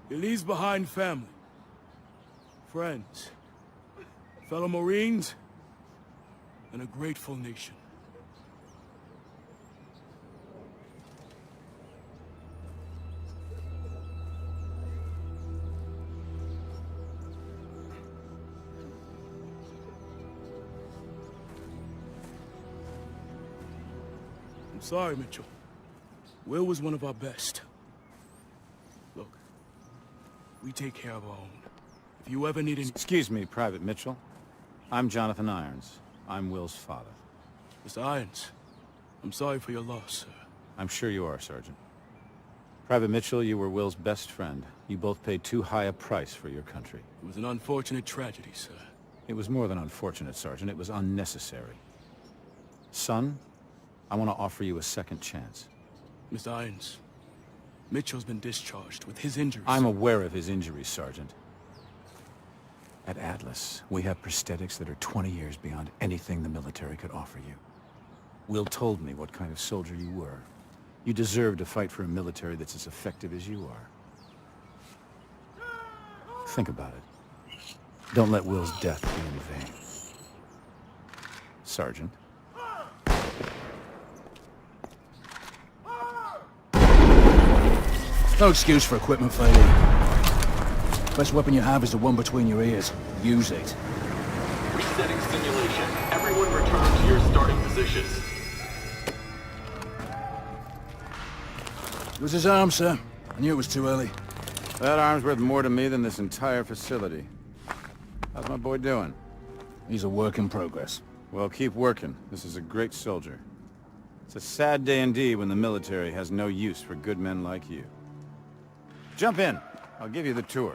He leaves behind family, friends, fellow Marines, and a grateful nation. I'm sorry, Mitchell. Will was one of our best. Look, we take care of our own. If you ever need any... Excuse me, Private Mitchell. I'm Jonathan Irons. I'm Will's father. Mr. Irons, I'm sorry for your loss, sir. I'm sure you are, Sergeant. Private Mitchell, you were Will's best friend. You both paid too high a price for your country. It was an unfortunate tragedy, sir. It was more than unfortunate, Sergeant. It was unnecessary. Son, I want to offer you a second chance. Mr. Irons, Mitchell's been discharged with his injuries. I'm aware of his injuries, Sergeant. At Atlas, we have prosthetics that are 20 years beyond anything the military could offer you. Will told me what kind of soldier you were. You deserve to fight for a military that's as effective as you are. Think about it. Don't let Will's death be in vain. Sergeant. No excuse for equipment failure. Best weapon you have is the one between your ears. Use it. Resetting simulation. Everyone return to your starting positions. It was his arm, sir. I knew it was too early. That arm's worth more to me than this entire facility. How's my boy doing? He's a work in progress. Well, keep working. This is a great soldier. It's a sad day indeed when the military has no use for good men like you. Jump in. I'll give you the tour.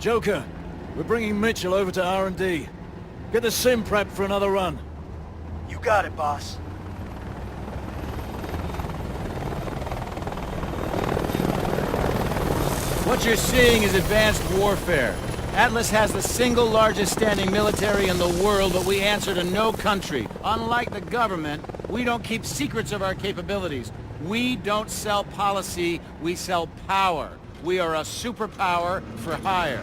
Joker, we're bringing Mitchell over to R&D. Get the sim prepped for another run. You got it, boss. What you're seeing is advanced warfare. Atlas has the single largest standing military in the world, but we answer to no country. Unlike the government, we don't keep secrets of our capabilities. We don't sell policy, we sell power. We are a superpower for hire.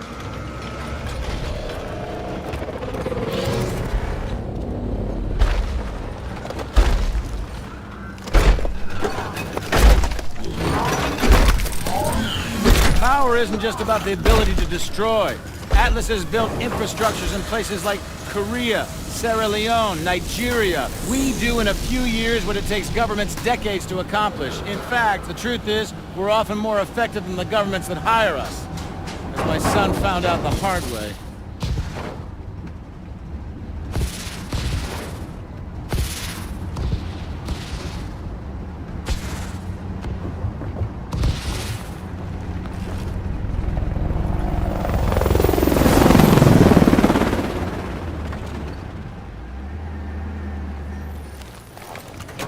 Power isn't just about the ability to destroy. Atlas has built infrastructures in places like Korea, Sierra Leone, Nigeria. We do in a few years what it takes governments decades to accomplish. In fact, the truth is, we're often more effective than the governments that hire us. As my son found out the hard way.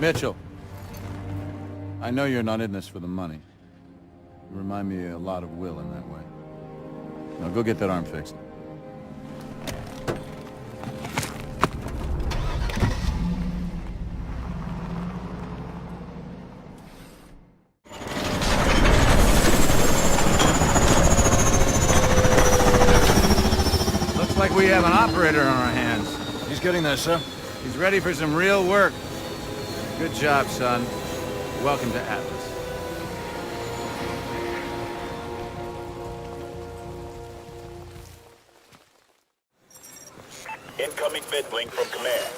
Mitchell, I know you're not in this for the money. You remind me a lot of Will in that way. Now go get that arm fixed. Looks like we have an operator on our hands. He's getting there, sir. He's ready for some real work. Good job, son. Welcome to Atlas. Incoming vidlink from command.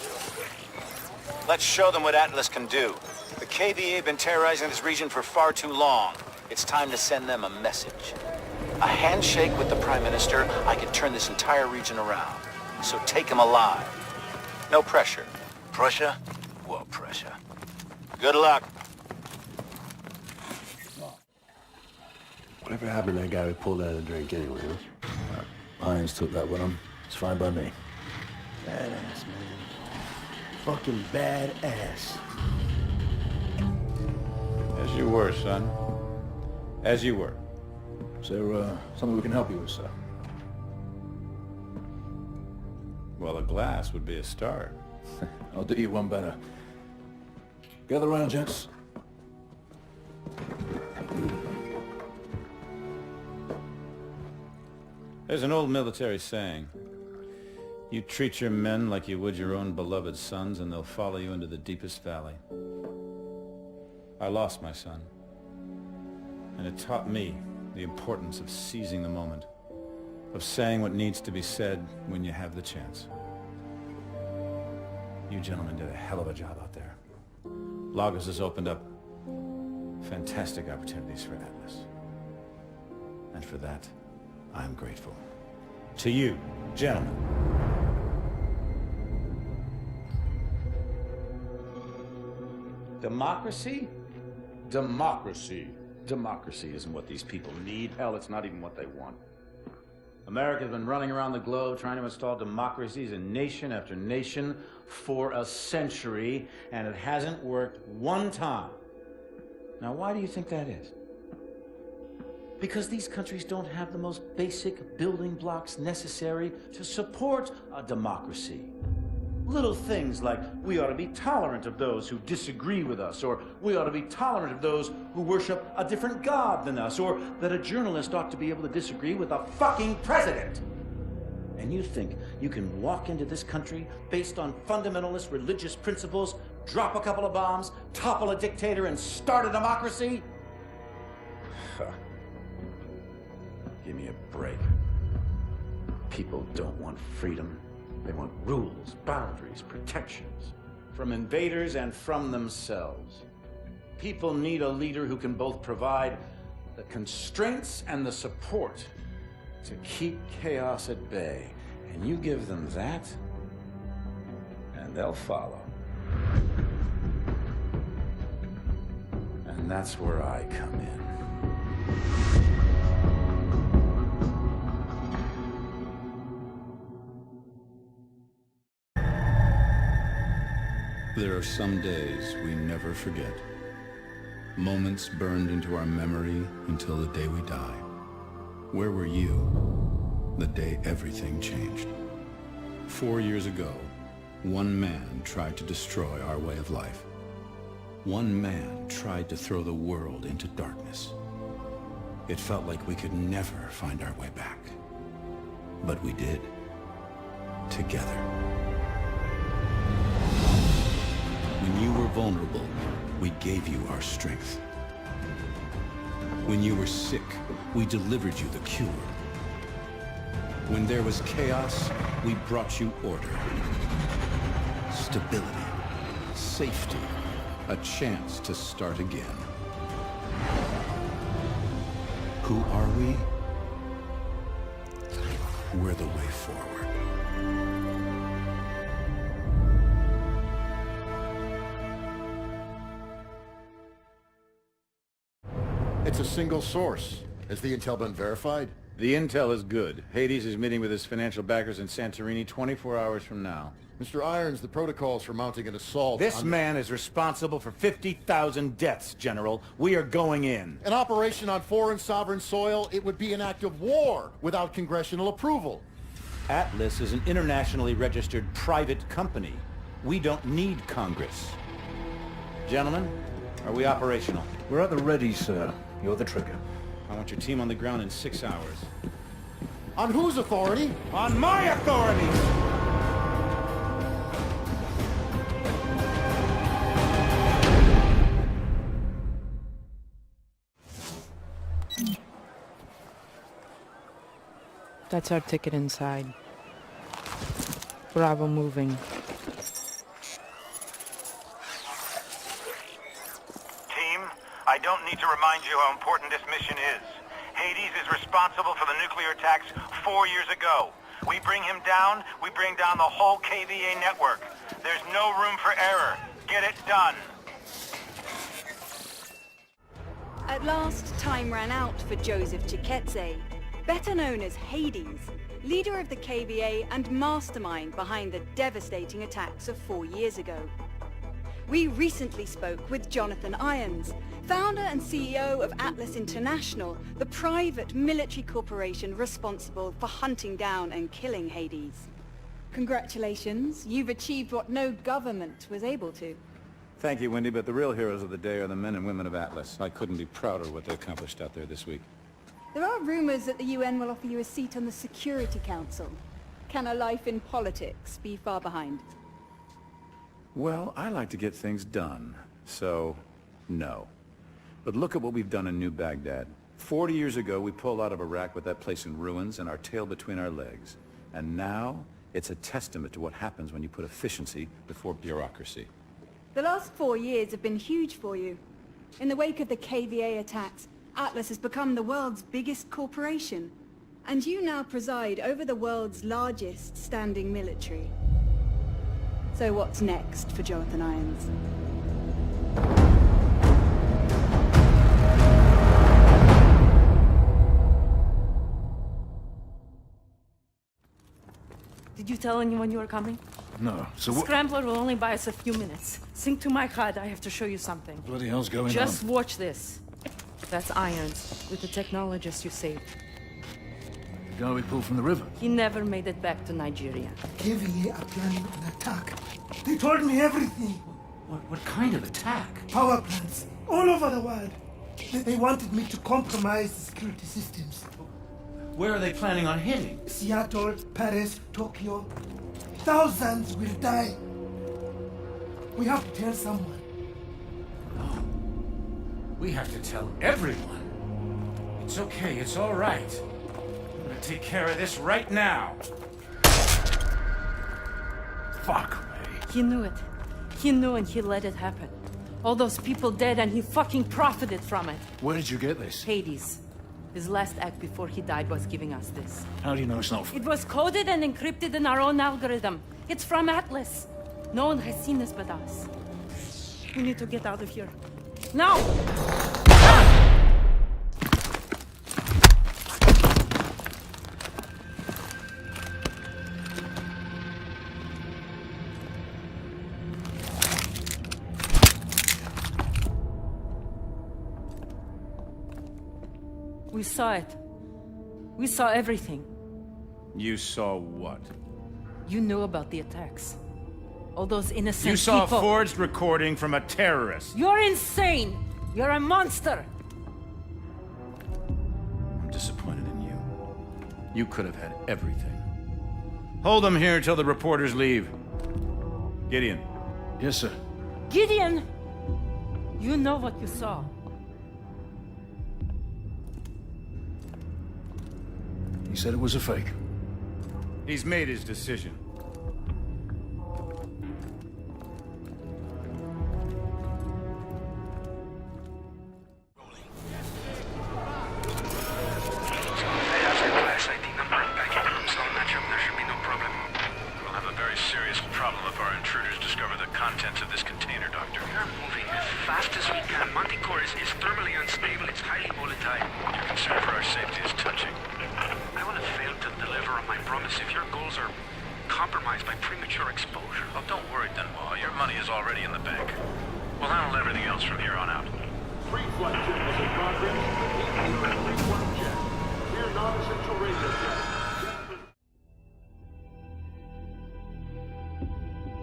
Let's show them what Atlas can do. The KVA have been terrorizing this region for far too long. It's time to send them a message. A handshake with the Prime Minister, I could turn this entire region around. So take him alive. No pressure. Pressure? What pressure? Good luck. Whatever happened to that guy we pulled out of the drink anyway, huh? Irons took that one on. It's fine by me. Badass, man. fucking badass. As you were, son. As you were. Is there something we can help you with, sir? Well, a glass would be a start. I'll do you one better. Gather around, gents. There's an old military saying. You treat your men like you would your own beloved sons, and they'll follow you into the deepest valley. I lost my son. And it taught me the importance of seizing the moment, of saying what needs to be said when you have the chance. You gentlemen did a hell of a job out there. Lagos has opened up fantastic opportunities for Atlas. And for that, I'm grateful. To you, gentlemen. Democracy? Democracy. Democracy isn't what these people need. Hell, it's not even what they want. America's been running around the globe trying to install democracies in nation after nation for a century, and it hasn't worked one time. Now, why do you think that is? Because these countries don't have the most basic building blocks necessary to support a democracy. Little things like, we ought to be tolerant of those who disagree with us, or we ought to be tolerant of those who worship a different god than us, or that a journalist ought to be able to disagree with a fucking president. And you think you can walk into this country based on fundamentalist religious principles, drop a couple of bombs, topple a dictator, and start a democracy? Give me a break. People don't want freedom. They want rules, boundaries, protections, from invaders and from themselves. People need a leader who can both provide the constraints and the support to keep chaos at bay. And you give them that, and they'll follow. And that's where I come in. There are some days we never forget. Moments burned into our memory until the day we die. Where were you the day everything changed? 4 years ago, one man tried to destroy our way of life. One man tried to throw the world into darkness. It felt like we could never find our way back. But we did. Together. When you were vulnerable, we gave you our strength. When you were sick, we delivered you the cure. When there was chaos, we brought you order. Stability, safety, a chance to start again. Who are we? We're the way forward. It's a single source. Has the intel been verified? The intel is good. Hades is meeting with his financial backers in Santorini 24 hours from now. Mr. Irons, the protocols for mounting an assault This man is responsible for 50,000 deaths, General. We are going in. An operation on foreign sovereign soil, it would be an act of war without congressional approval. Atlas is an internationally registered private company. We don't need Congress. Gentlemen, are we operational? We're at the ready, sir. You're the trigger. I want your team on the ground in 6 hours. On whose authority? On my authority! That's our ticket inside. Bravo moving. I don't need to remind you how important this mission is. Hades is responsible for the nuclear attacks 4 years ago. We bring him down, we bring down the whole KVA network. There's no room for error. Get it done. At last, time ran out for Joseph Chiketze, better known as Hades. leader of the KVA and mastermind behind the devastating attacks of 4 years ago. We recently spoke with Jonathan Irons, founder and CEO of Atlas International, the private military corporation responsible for hunting down and killing Hades. Congratulations, you've achieved what no government was able to. Thank you, Wendy, but the real heroes of the day are the men and women of Atlas. I couldn't be prouder of what they accomplished out there this week. There are rumors that the UN will offer you a seat on the Security Council. Can a life in politics be far behind? Well, I like to get things done, so no. But look at what we've done in New Baghdad. 40 years ago, we pulled out of Iraq with that place in ruins and our tail between our legs. And now, it's a testament to what happens when you put efficiency before bureaucracy. The last 4 years have been huge for you. In the wake of the KVA attacks, Atlas has become the world's biggest corporation. And you now preside over the world's largest standing military. So what's next for Jonathan Irons? Did you tell anyone you were coming? No. So what? Scrambler will only buy us a few minutes. Sync to my card. I have to show you something. Bloody hell's going on? Just watch this. That's Irons, with the technologist you saved. The guy we pulled from the river. He never made it back to Nigeria. KVA are planning an attack. They told me everything. What kind of attack? Power plants, all over the world. They wanted me to compromise the security systems. Where are they planning on hitting? Seattle, Paris, Tokyo. Thousands will die. We have to tell someone. No. We have to tell everyone. It's okay, it's all right. I'm gonna take care of this right now. Fuck, Ray. He knew it. He knew and he let it happen. All those people dead and he fucking profited from it. Where did you get this? Hades. His last act before he died was giving us this. How do you know it's not? It was coded and encrypted in our own algorithm. It's from Atlas. No one has seen this but us. We need to get out of here. Now! We saw it. We saw everything. You saw what? You knew about the attacks. All those innocent people. You saw a forged recording from a terrorist. You're insane! You're a monster! I'm disappointed in you. You could have had everything. Hold them here till the reporters leave. Gideon. Yes, sir. Gideon! You know what you saw. He said it was a fake. He's made his decision.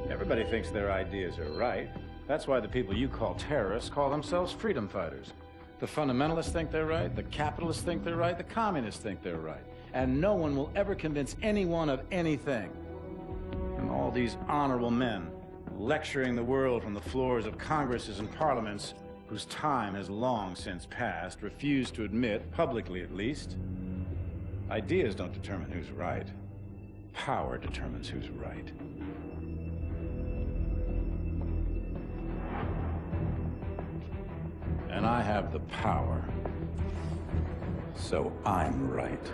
Everybody thinks their ideas are right. That's why the people you call terrorists call themselves freedom fighters. The fundamentalists think they're right, the capitalists think they're right, the communists think they're right. And no one will ever convince anyone of anything. And all these honorable men lecturing the world from the floors of Congresses and parliaments whose time has long since passed refuse to admit, publicly at least, ideas don't determine who's right. Power determines who's right. And I have the power, so I'm right.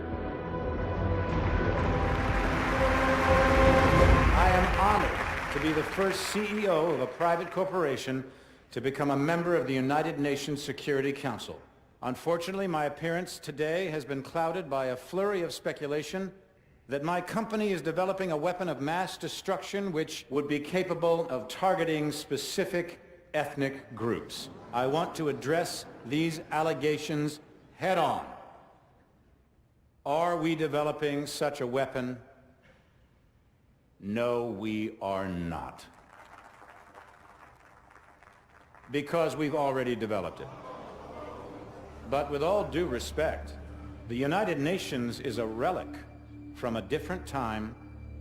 I am honored to be the first CEO of a private corporation to become a member of the United Nations Security Council. Unfortunately, my appearance today has been clouded by a flurry of speculation that my company is developing a weapon of mass destruction which would be capable of targeting specific ethnic groups. I want to address these allegations head-on. Are we developing such a weapon? No, we are not. Because we've already developed it. But with all due respect, the United Nations is a relic from a different time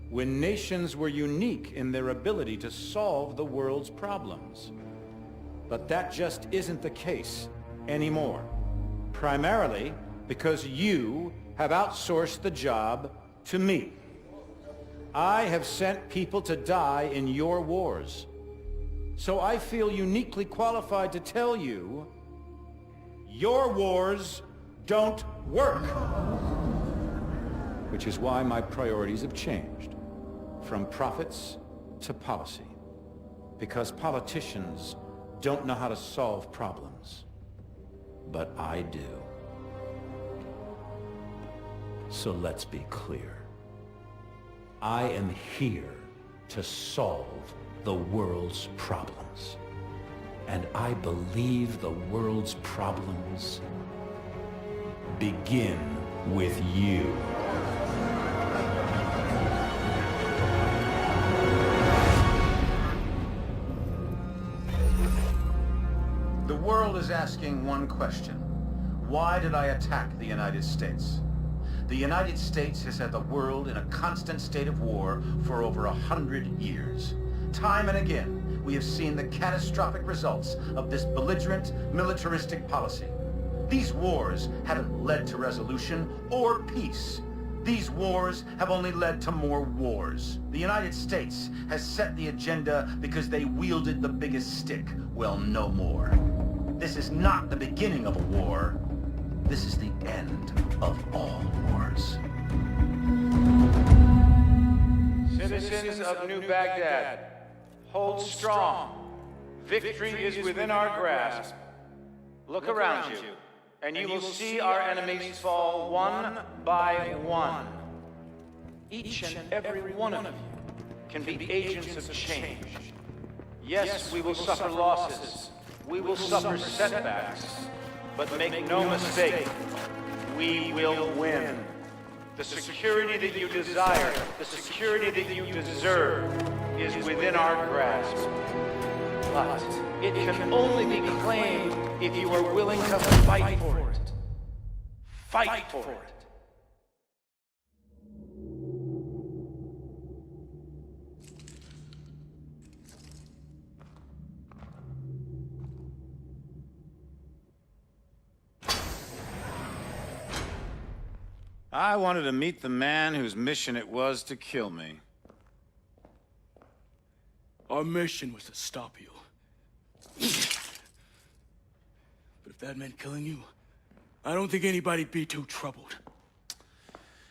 when nations were unique in their ability to solve the world's problems. But that just isn't the case anymore. Primarily because you have outsourced the job to me. I have sent people to die in your wars. So I feel uniquely qualified to tell you, your wars don't work. Which is why my priorities have changed, from profits to policy. Because politicians don't know how to solve problems. But I do. So let's be clear. I am here to solve the world's problems. And I believe the world's problems begin with you. The world is asking one question. Why did I attack the United States? The United States has had the world in a constant state of war for over 100 years. Time and again, we have seen the catastrophic results of this belligerent, militaristic policy. These wars haven't led to resolution or peace. These wars have only led to more wars. The United States has set the agenda because they wielded the biggest stick. Well, no more. This is not the beginning of a war. This is the end of all wars. Citizens of New Baghdad, hold strong. Victory is within our grasp. Look around you, and you will see our enemies fall one by one. Each and every one of you can be agents of change. Yes, we will suffer losses. We will suffer setbacks. But make no mistake, we will win. The security that you desire, the security that you deserve, is within our grasp. But it can only be claimed if you are willing to fight for it. Fight for it. I wanted to meet the man whose mission it was to kill me. Our mission was to stop you. But if that meant killing you, I don't think anybody'd be too troubled.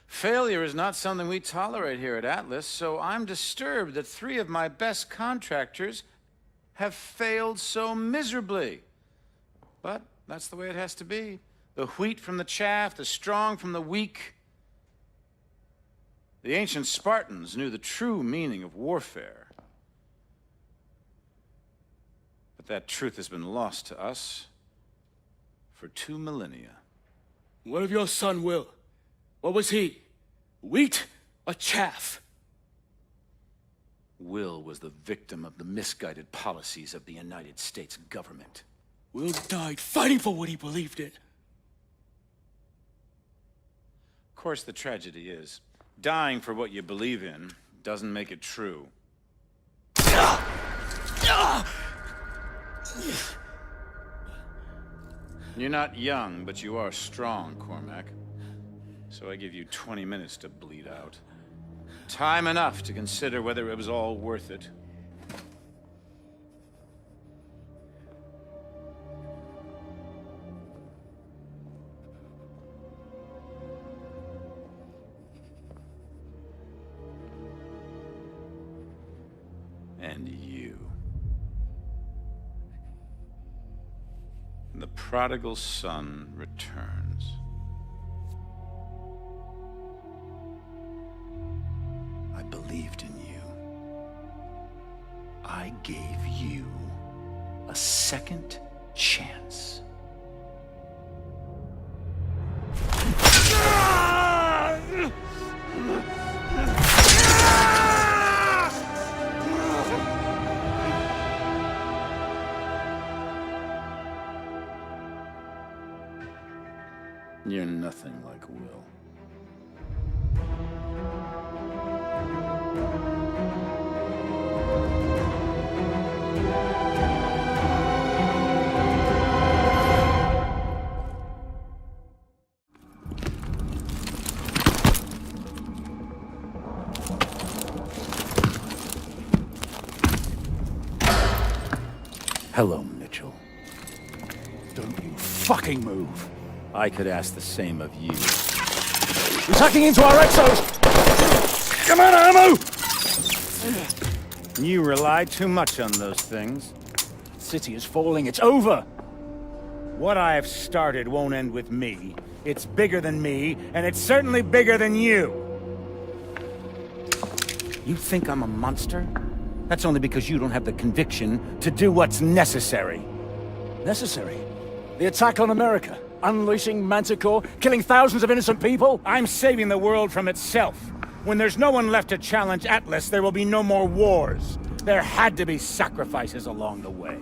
Failure is not something we tolerate here at Atlas, so I'm disturbed that 3 of my best contractors have failed so miserably. But that's the way it has to be. The wheat from the chaff, the strong from the weak. The ancient Spartans knew the true meaning of warfare. But that truth has been lost to us for 2 millennia. What of your son, Will? What was he? Wheat or chaff? Will was the victim of the misguided policies of the United States government. Will died fighting for what he believed in. Of course, the tragedy is, dying for what you believe in doesn't make it true. You're not young, but you are strong, Cormac. So I give you 20 minutes to bleed out. Time enough to consider whether it was all worth it. And you. The prodigal son returns. I gave you a second chance. You're nothing like Will. Hello, Mitchell. Don't you fucking move. I could ask the same of you. You're hacking into our exos! Come on, ammo! You rely too much on those things. The city is falling, it's over! What I have started won't end with me. It's bigger than me, and it's certainly bigger than you. You think I'm a monster? That's only because you don't have the conviction to do what's necessary. Necessary? The attack on America? Unleashing Manticore? Killing thousands of innocent people? I'm saving the world from itself. When there's no one left to challenge Atlas, there will be no more wars. There had to be sacrifices along the way.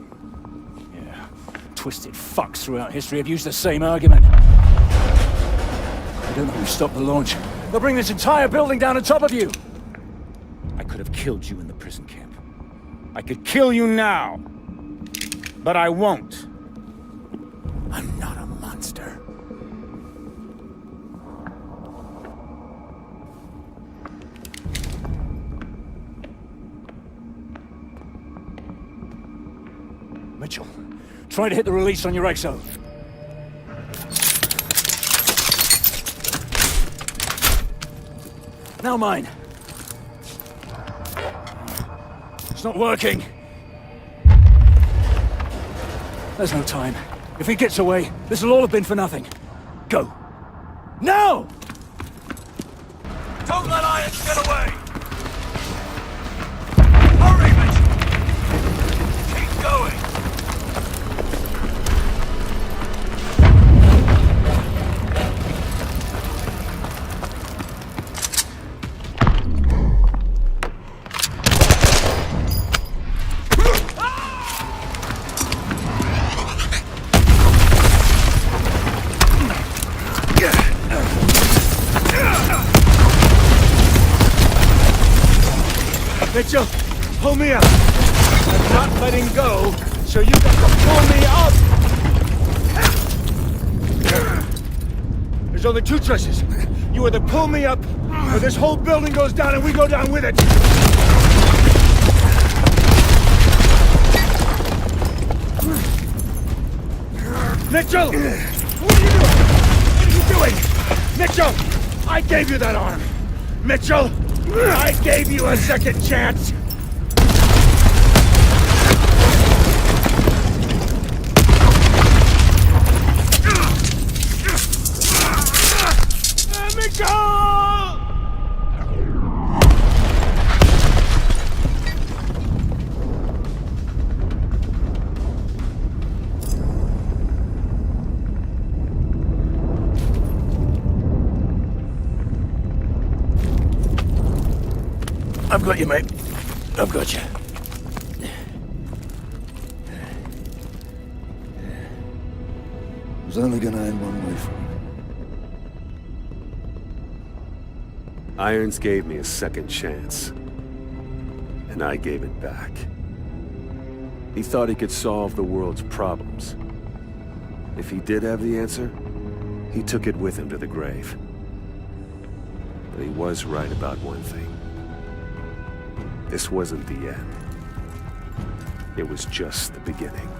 Yeah. Twisted fucks throughout history have used the same argument. I don't know who stopped the launch. They'll bring this entire building down on top of you! I could have killed you in the prison camp. I could kill you now. But I won't. I'm not a monster. Mitchell, try to hit the release on your exo. Now mine. It's not working. There's no time. If he gets away, this will all have been for nothing. Go. Now! Don't let Irons get away! Hurry, Mitchell! Keep going! Mitchell, pull me up. I'm not letting go, so you got to pull me up. There's only two choices. You either pull me up, or this whole building goes down and we go down with it. Mitchell! What are you doing? What are you doing? Mitchell! I gave you that arm. Mitchell! I gave you a second chance! Mitchell! I've got you, mate. I've got you. It was only gonna end one way for him. Irons gave me a second chance, and I gave it back. He thought he could solve the world's problems. If he did have the answer, he took it with him to the grave. But he was right about one thing. This wasn't the end. It was just the beginning.